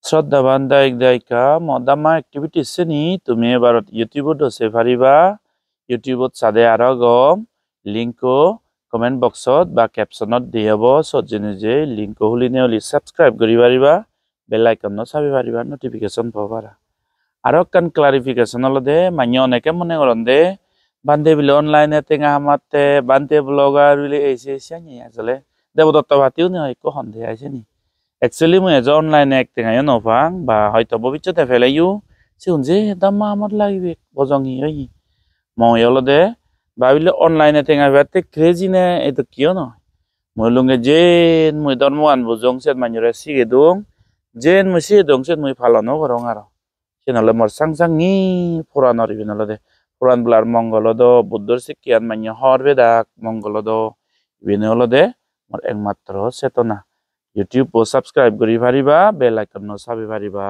শ্রদ্ধাবান দায়িক দায়িকা মদামা activities নি তুমি এবার ইউটিউবত দছে পারিবা ইউটিউবত সাদে আরো গম লিংকো কমেন্ট বক্সত বা ক্যাপশনত দিয়ে হব সজ্জে নিজে লিংকো হুলিনে হলি সাবস্ক্রাইব করি পারিবা বেল আইকন চাবি পারিবা নোটিফিকেশন পাবারা আরো কান ক্লারিফিকেশন হলো দে মান্য অনেকে মনে করেন দে বান্ধে বিলে অনলাইনে টেঙা হামাতে বান্ধে ব্লগার বিলে এসে এসে নিয়ে আসলে দেবদত্ত ভাতিও নি হয় কখন দিয়ে আসে নি Actually mo ejo online ek tenga yo no pang ba hoito bobichote felayu si unje damma amar lagi bojongi oi mo yolo de ba bile online tenga vate crazy ne eto kyo no mo lunge jen mo donmo an bojong set manyure sige dong jen mo si dong set mo phalo no gorong aro sinole mor sang ni puran ori binolo de puran blar mongolo do buddhor sikyan manya horbe dak mongolo do binolo de mor ekmatro setona YouTube को subscribe करी पारिबा bell icon नो साबि Paribas.